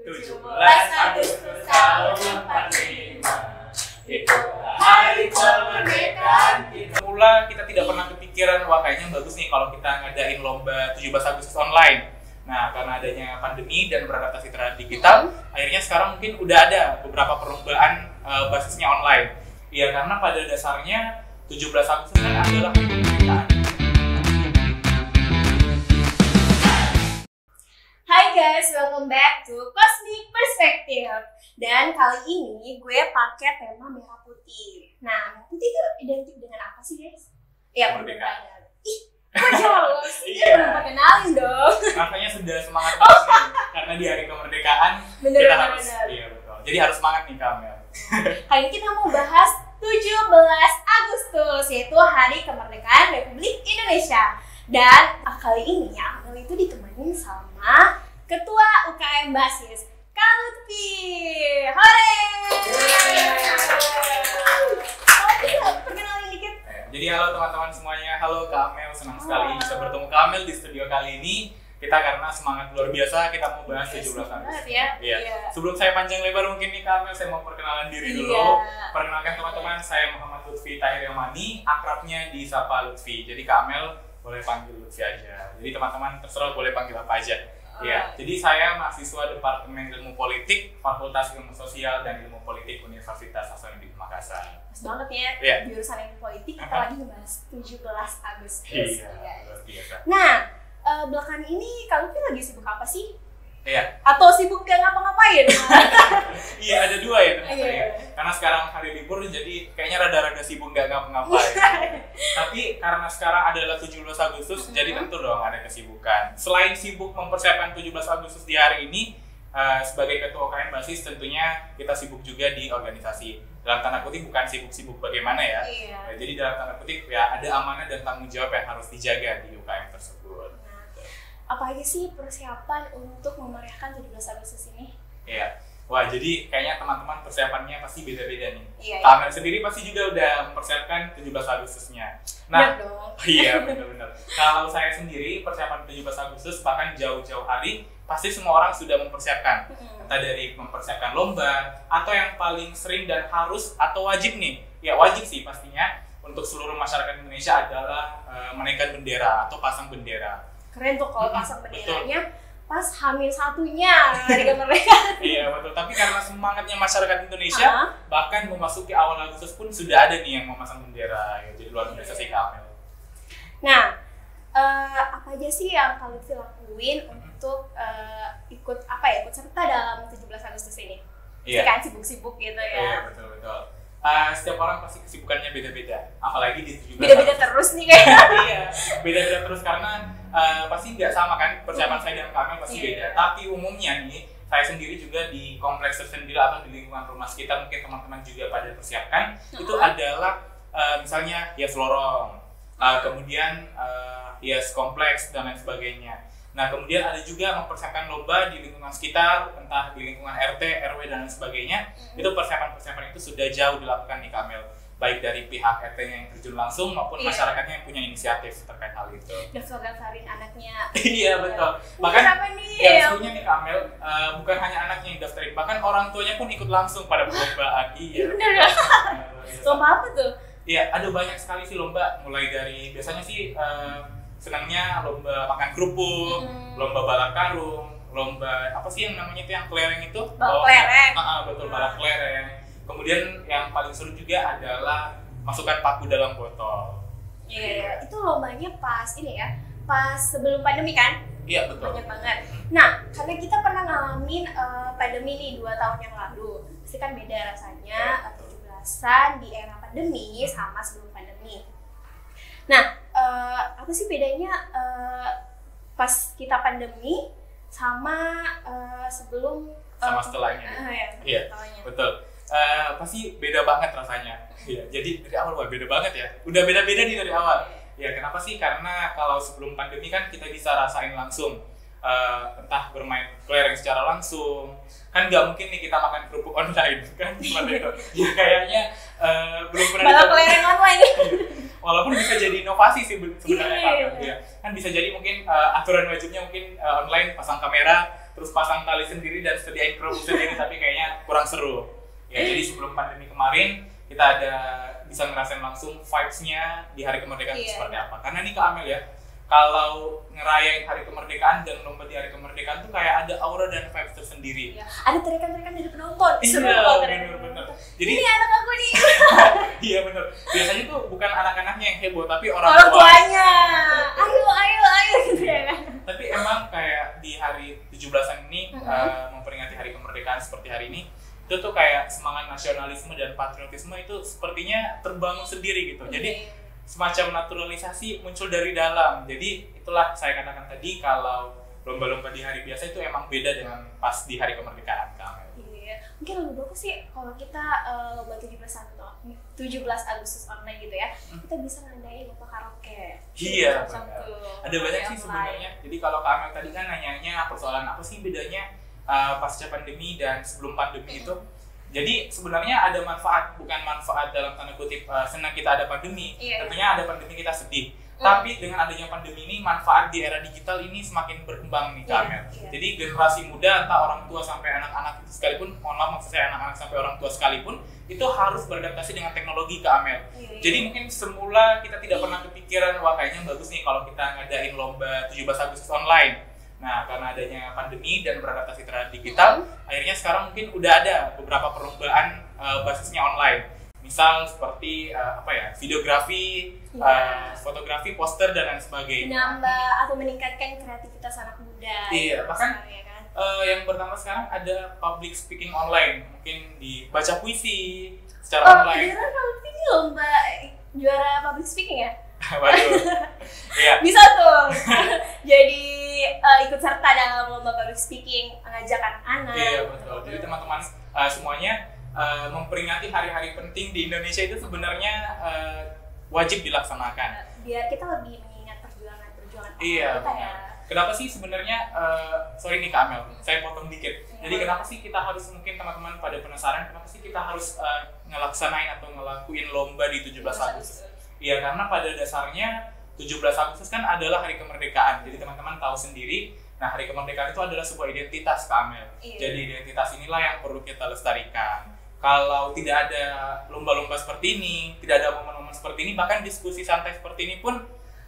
17 Agustus tahun 45 itu hari kemerdekaan kita. Mula kita tidak pernah kepikiran, wah kayaknya bagus nih kalau kita ngadain lomba 17 Agustus online. Nah, karena adanya pandemi dan beradaptasi terhadap digital, akhirnya sekarang mungkin udah ada beberapa perlombaan basisnya online. Ya, karena pada dasarnya 17 Agustus kan adalah kemerdekaan. Hai guys, welcome back to Cosmic Perspective. Dan kali ini gue pakai tema merah putih. Nah, merah putih itu identik dengan apa sih guys? Ya, kemerdekaan. Ih, kok jauh sih? Kita belum perkenalin dong. Makanya sudah semangat banget nih, karena di hari kemerdekaan kita harus, iya betul. Jadi harus semangat nih Kamel. Kali ini kita mau bahas 17 Agustus, yaitu Hari Kemerdekaan Republik Indonesia. Dan kali ini Amel itu ditemani sama Ketua UKM Basis, Kak Lutfi. Hore! Perkenalin dikit. Jadi halo teman-teman semuanya, halo Kak Amel, senang sekali bisa bertemu Kak Amel di studio kali ini. Kita karena semangat luar biasa, kita mau bahas 17 Agustus. Ya? Iya. Sebelum saya panjang lebar mungkin nih Kak Amel, saya mau perkenalan diri dulu. Perkenalkan teman-teman, saya Muhammad Lutfi Tahir Yamani, akrabnya disapa Lutfi. Jadi Kak Amel boleh panggil Lutfi aja. Jadi teman-teman terserah boleh panggil apa aja. Ya, jadi saya mahasiswa Departemen Ilmu Politik, Fakultas Ilmu Sosial dan Ilmu Politik Universitas Hasanuddin Makassar. Pas banget ya, jurusan ilmu politik, kita lagi ngebahas 17 Agustus. Iya, luar biasa. Nah, belakangan ini Kak Lutfi lagi sibuk apa sih? Iya. Atau sibuk gak ngapa-ngapain? Iya, ada dua ya ternyata ya. Karena sekarang hari libur, jadi kayaknya rada-rada sibuk gak ngapa-ngapain. Tapi karena sekarang adalah 17 Agustus, jadi tentu dong ada kesibukan. Selain sibuk mempersiapkan 17 Agustus di hari ini, sebagai Ketua UKM Basis tentunya kita sibuk juga di organisasi. Dalam tanda kutip bukan sibuk-sibuk bagaimana ya. Iya. Jadi dalam tanda kutip ya ada amanah dan tanggung jawab yang harus dijaga di UKM tersebut. Apa aja sih persiapan untuk memeriahkan 17 Agustus ini? Iya. Wah, jadi kayaknya teman-teman persiapannya pasti beda-beda nih. Iya. Kamel sendiri pasti juga udah mempersiapkan 17 Agustusnya. Nah, iya benar-benar. Kalau saya sendiri persiapan 17 Agustus bahkan jauh-jauh hari pasti semua orang sudah mempersiapkan. Entah dari mempersiapkan lomba atau yang paling sering dan harus atau wajib nih. Ya wajib sih pastinya untuk seluruh masyarakat Indonesia adalah menaikkan bendera atau pasang bendera. Keren tuh kalau pasang benderanya pas H-1-nya hari kemerdekaan. Iya betul, tapi karena semangatnya masyarakat Indonesia bahkan memasuki awal Agustus pun sudah ada nih yang memasang bendera ya, jadi luar biasa sih Kamel. Nah, apa aja sih yang Kak Lutfi lakuin untuk ikut serta dalam 17 Agustus ini? Iya. Kan sibuk-sibuk gitu ya. Iya betul. Setiap orang pasti kesibukannya beda-beda, apalagi di 17 beda-beda terus nih kayaknya. Iya, beda-beda terus karena pasti nggak sama kan persiapan saya dan Kamel pasti beda. Tapi umumnya nih, saya sendiri juga di kompleks tersendiri atau di lingkungan rumah sekitar mungkin teman-teman juga pada persiapkan itu adalah misalnya hias lorong, kemudian hias kompleks dan lain sebagainya. Nah, kemudian ada juga mempersiapkan lomba di lingkungan sekitar, entah di lingkungan RT, RW, dan lain sebagainya. Itu persiapan-persiapan itu sudah jauh dilakukan nih Kamel. Baik dari pihak RT-nya yang terjun langsung maupun masyarakatnya yang punya inisiatif terkait hal itu. Daftarin anaknya. Iya, betul. Bahkan yang serunya nih Kamel, bukan hanya anaknya yang daftarin, bahkan orang tuanya pun ikut langsung pada perlombaan. Iya. Bener ya? Lomba apa tuh? Iya, ada banyak sekali sih lomba. Mulai dari, biasanya sih senangnya lomba makan kerupuk, lomba balap karung, lomba apa sih yang namanya itu yang kelereng itu? Balap kelereng. Betul, balap kelereng. Kemudian yang paling seru juga adalah masukkan paku dalam botol. Iya, itu lombanya pas ini ya, pas sebelum pandemi kan? Iya betul. Banyak banget. Nah, karena kita pernah ngalamin pandemi nih 2 tahun yang lalu, pasti kan beda rasanya 17-an di era pandemi sama sebelum pandemi. Nah, apa sih bedanya pas kita pandemi sama sebelum sama setelahnya? Iya, betul. Pasti beda banget rasanya. Iya, jadi dari awal beda banget ya. Udah beda-beda nih dari awal. Ya kenapa sih? Karena kalau sebelum pandemi kan kita bisa rasain langsung, entah bermain kelereng secara langsung. Kan nggak mungkin nih kita makan kerupuk online kan? Ya kayaknya belum pernah. Balap kelereng online. Walaupun bisa jadi inovasi sih sebenarnya kan bisa jadi mungkin aturan wajibnya mungkin online pasang kamera terus pasang tali sendiri dan sediain kerupuk sendiri, tapi kayaknya kurang seru. Ya, jadi sebelum pandemi kemarin kita ada bisa ngerasain langsung vibes-nya di hari kemerdekaan itu seperti apa. Karena nih Kak Amel ya, kalau ngerayain hari kemerdekaan dan lomba di hari kemerdekaan tuh kayak ada aura dan vibes tersendiri. Iya. Ada teriakan-teriakan dari penonton. Iya, bener. Jadi ini anak aku nih. iya bener. Biasanya tuh bukan anak-anaknya yang heboh, tapi orang tuanya. Ayo gitu ya kan. Tapi emang kayak di hari 17-an ini memperingati hari kemerdekaan seperti hari ini, itu tuh kayak semangat nasionalisme dan patriotisme itu sepertinya terbangun sendiri gitu. Jadi semacam naturalisasi muncul dari dalam. Jadi itulah saya katakan tadi, kalau lomba-lomba di hari biasa itu emang beda dengan pas di hari kemerdekaan Kak. Iya, mungkin lebih bagus sih kalau kita lomba 17 Agustus online gitu ya, kita bisa ngadain lomba karaoke. Iya, ada banyak sih sebenarnya. Jadi kalau Kak Amel tadi kan nanyanya persoalan apa sih bedanya pasca pandemi dan sebelum pandemi itu. Jadi sebenarnya ada manfaat, bukan manfaat dalam tanda kutip senang kita ada pandemi. Tentunya ada pandemi kita sedih. Tapi dengan adanya pandemi ini, manfaat di era digital ini semakin berkembang nih Kak Amel. Jadi generasi muda, entah orang tua sampai anak-anak itu sekalipun, mohon maaf maksud saya anak-anak sampai orang tua sekalipun, itu harus beradaptasi dengan teknologi Kak Amel. Jadi mungkin semula kita tidak pernah kepikiran, wah kayaknya bagus nih kalau kita ngadain lomba 17 Agustus online. Nah, karena adanya pandemi dan beradaptasi terhadap digital, akhirnya sekarang mungkin udah ada beberapa perlombaan basisnya online. Misal seperti videografi, fotografi, poster dan lain sebagainya. Menambah atau meningkatkan kreativitas anak muda. Iya, bahkan kan? Yang pertama sekarang ada public speaking online, mungkin dibaca puisi secara online. Beneran public speaking lomba juara public speaking ya? Waduh. Iya. Bisa tuh. Jadi ikut serta dalam lomba public speaking, mengajak anak-anak. Iya, betul. Jadi teman-teman semuanya memperingati hari-hari penting di Indonesia itu sebenarnya wajib dilaksanakan. Biar kita lebih mengingat perjuangan iya, kita ya. Kenapa sih sebenarnya, sorry nih Kak Amel, saya potong dikit. Jadi kenapa sih kita harus, mungkin teman-teman pada penasaran, kenapa sih kita harus ngelaksanain atau ngelakuin lomba di 17 Agustus? Iya, karena pada dasarnya 17 Agustus kan adalah hari kemerdekaan. Jadi teman-teman tahu sendiri, nah hari kemerdekaan itu adalah sebuah identitas Kak Amel. Jadi identitas inilah yang perlu kita lestarikan. Kalau tidak ada lomba-lomba seperti ini, tidak ada momen-momen seperti ini, bahkan diskusi santai seperti ini pun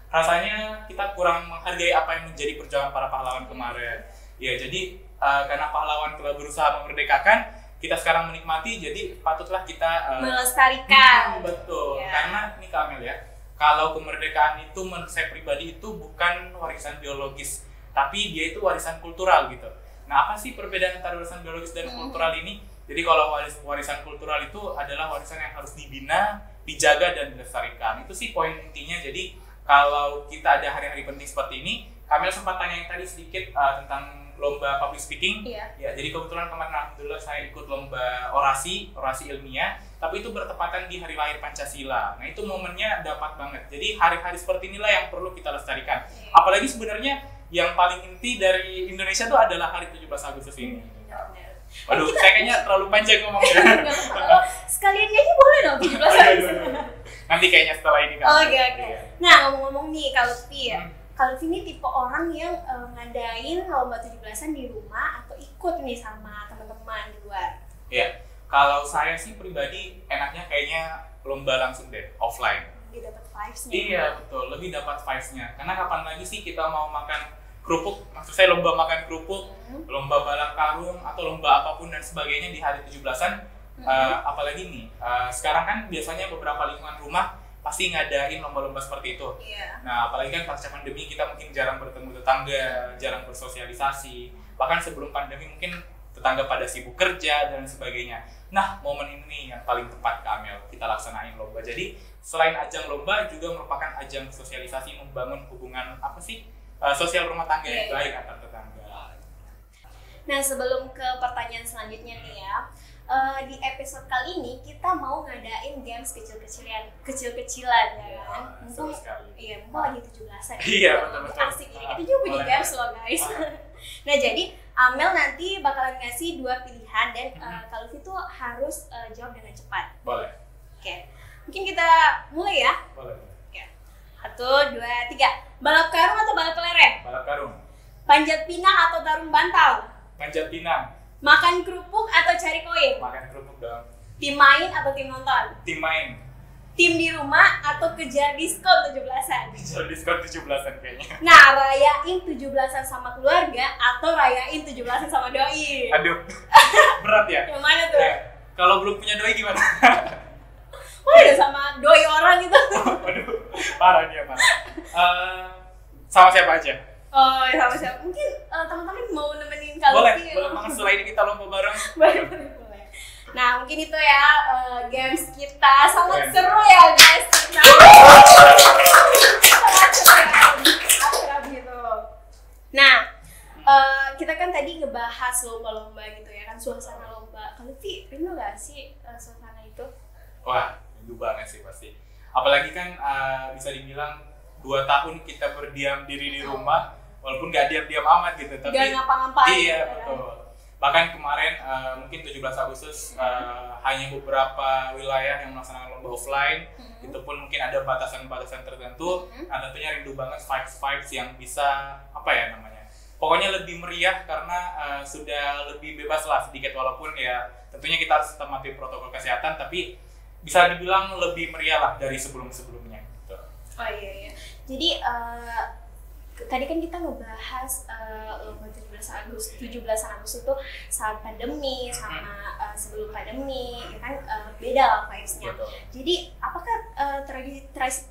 rasanya kita kurang menghargai apa yang menjadi perjuangan para pahlawan kemarin. Ya, jadi karena pahlawan telah berusaha memerdekakan, kita sekarang menikmati, jadi patutlah kita melestarikan. Betul, karena ini Kak Amel ya, kalau kemerdekaan itu menurut saya pribadi itu bukan warisan biologis, tapi dia itu warisan kultural gitu. Nah, apa sih perbedaan antara warisan biologis dan kultural ini? Jadi kalau warisan kultural itu adalah warisan yang harus dibina, dijaga, dan dilestarikan. Itu sih poin intinya. Jadi kalau kita ada hari-hari penting seperti ini, Kamil sempat tanya yang tadi sedikit tentang lomba public speaking. Ya, jadi kebetulan kemarin alhamdulillah saya ikut lomba orasi ilmiah, tapi itu bertepatan di hari lahir Pancasila. Nah, itu momennya dapat banget. Jadi hari-hari seperti inilah yang perlu kita lestarikan. Apalagi sebenarnya yang paling inti dari Indonesia itu adalah hari 17 Agustus ini. Waduh, saya kayaknya terlalu panjang ngomongnya. Sekalian aja boleh dong 17 Agustus. Nanti kayaknya setelah ini kan. Oke. Nah, ngomong-ngomong nih, kalau Lutfi ya, kalau Lutfi ini tipe orang yang ngadain lomba 17-an di rumah atau ikut nih sama teman-teman di luar? Iya, kalau saya sih pribadi enaknya kayaknya lomba langsung deh, offline. Lebih dapat vibes-nya. Iya, betul, lebih dapat vibes-nya. Karena kapan lagi sih kita mau makan kerupuk, maksud saya lomba makan kerupuk, lomba balap karung, atau lomba apapun dan sebagainya di hari 17-an. Apalagi nih, sekarang kan biasanya beberapa lingkungan rumah pasti ngadain lomba-lomba seperti itu. Nah, apalagi kan pasca pandemi kita mungkin jarang bertemu tetangga, jarang bersosialisasi. Bahkan sebelum pandemi mungkin tetangga pada sibuk kerja dan sebagainya. Nah, momen ini yang paling tepat Kak Amel, kita laksanain lomba. Jadi selain ajang lomba juga merupakan ajang sosialisasi, membangun hubungan sosial rumah tangga yang baik antar tetangga. Nah, sebelum ke pertanyaan selanjutnya nih ya, di episode kali ini kita mau ngadain games kecil-kecilan ya kan? Mumpung lagi 17-an. Iya, betul. Asik ini, kita juga punya games loh guys. Nah, jadi Amel nanti bakalan ngasih 2 pilihan dan kalau itu harus jawab dengan cepat. Boleh. Oke, mungkin kita mulai ya? Boleh. Oke, 1, 2, 3. Balap karung atau balap kelereng? Balap karung. Panjat pinang atau tarung bantal? Manjat pinang. Makan kerupuk atau cari koin? Makan kerupuk dong. Tim main atau tim nonton? Tim main. Tim di rumah atau kejar diskon 17-an? Kejar diskon 17-an kayaknya. Nah, rayain 17-an sama keluarga atau rayain 17-an sama doi? Aduh, berat ya? Yang mana tuh? Kalau belum punya doi gimana? Udah sama doi orang gitu. Aduh, parah dia, parah. Sama siapa aja? Oh, sama siapa? Mungkin teman-teman mau nemenin Boleh kalian. banget setelah ini kita lomba bareng. Boleh. Nah, mungkin itu ya games kita. Sangat seru ya, guys. Sangat seru ya. Akrab gitu. Nah, kita kan tadi ngebahas lomba-lomba gitu ya kan, suasana lomba. Kalau Ti, rindu gak sih suasana itu? Wah, rindu banget sih pasti. Apalagi kan bisa dibilang 2 tahun kita berdiam diri di rumah, walaupun gak diam-diam amat gitu, tapi gak ngapa-ngapain. Iya, gitu, betul. Bahkan kemarin mungkin 17 Agustus hanya beberapa wilayah yang melaksanakan lomba offline. Itu pun mungkin ada batasan-batasan tertentu. Nah, tentunya rindu banget vibes yang bisa apa ya namanya, pokoknya lebih meriah karena sudah lebih bebas lah sedikit, walaupun ya tentunya kita harus tetap mematuhi protokol kesehatan, tapi bisa dibilang lebih meriah lah dari sebelum-sebelumnya gitu. Oh iya. Jadi tadi kan kita ngebahas lomba 17 Agustus itu saat pandemi sama sebelum pandemi, ya kan beda lah vibes-nya. Jadi apakah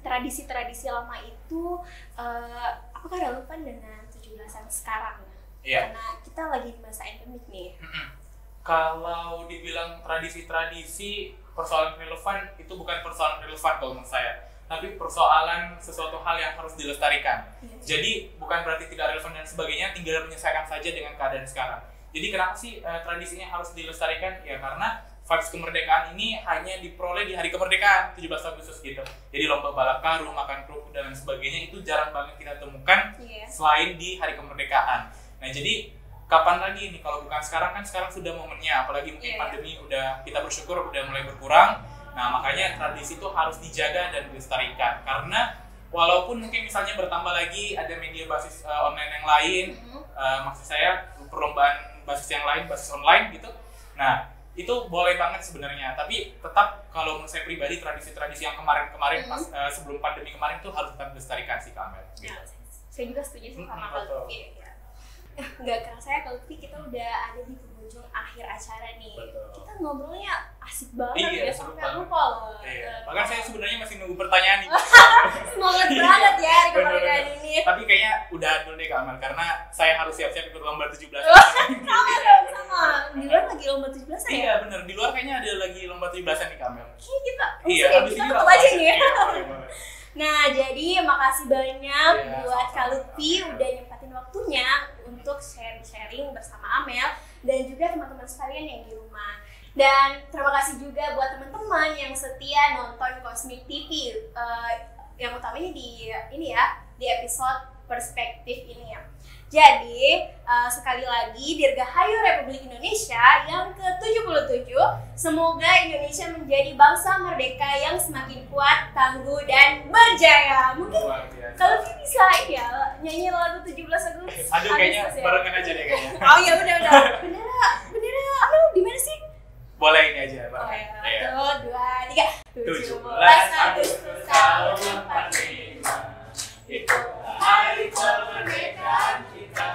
tradisi-tradisi lama itu apakah relevan dengan 17-an sekarang? Iya. Karena kita lagi di masa endemik nih. Kalau dibilang tradisi-tradisi persoalan relevan, itu bukan persoalan relevan kalau menurut saya, tapi persoalan sesuatu hal yang harus dilestarikan. Jadi bukan berarti tidak relevan dan sebagainya, tinggal menyesuaikan saja dengan keadaan sekarang. Jadi kenapa sih tradisinya harus dilestarikan? Ya karena vibes kemerdekaan ini hanya diperoleh di hari kemerdekaan 17 Agustus gitu. Jadi lomba balap karung, makan kerupuk dan lain sebagainya itu jarang banget kita temukan selain di hari kemerdekaan. Nah, jadi kapan lagi nih kalau bukan sekarang, kan sekarang sudah momennya, apalagi mungkin pandemi udah, kita bersyukur udah mulai berkurang. Nah, makanya tradisi itu harus dijaga dan dilestarikan, karena walaupun mungkin misalnya bertambah lagi ada media basis online yang lain, maksud saya perlombaan basis yang lain, basis online gitu. Nah, itu boleh banget sebenarnya, tapi tetap kalau menurut saya pribadi tradisi-tradisi yang kemarin-kemarin pas sebelum pandemi kemarin itu harus tetap dilestarikan sih Kamel. Gitu. Nah, saya juga setuju sih sama Kak Lutfi. Nggak kerasa ya Kak Lutfi, kita udah ada di penghujung akhir acara nih. Betul. Kita ngobrolnya asik banget ya, sampai lupa loh. Bahkan saya sebenarnya masih nunggu pertanyaan nih. Semangat banget ya di kemerdekaan ini. Tapi kayaknya udah dulu deh Kak Amel, karena saya harus siap-siap ikut lomba 17. Sama. Di luar lagi lomba 17 ya? Iya bener, di luar kayaknya ada lagi lomba 17-an nih Kak Amel. Iya, habis kita ini tutup aja nih ya. Boleh. Nah, jadi makasih banyak buat Kak Lutfi udah nyempatin waktunya untuk sharing-sharing bersama Amel dan juga teman-teman sekalian yang di rumah. Dan terima kasih juga buat teman-teman yang setia nonton Cosmic TV. Yang utamanya di ini ya, di episode perspektif ini ya. Jadi, sekali lagi Dirgahayu Republik Indonesia yang ke-77, semoga Indonesia menjadi bangsa merdeka yang semakin kuat, tangguh, dan berjaya. Mungkin kalau bisa ya nyanyi lagu 17 Agustus. Aduh, kayaknya barengan aja deh kayaknya. Oh ya udah. Bendera, di mana sih? Boleh ini aja, Pak. Satu, dua, tiga. 17 Agustus tahun 45. Itu hari kemerdekaan kita.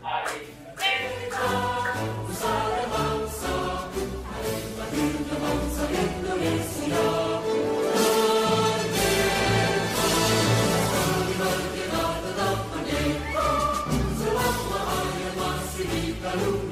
Hari merdeka bersama bangsa. Hari merdeka bangsa Indonesia. Merdeka tetap merdeka. Selama hanya masih di kalung.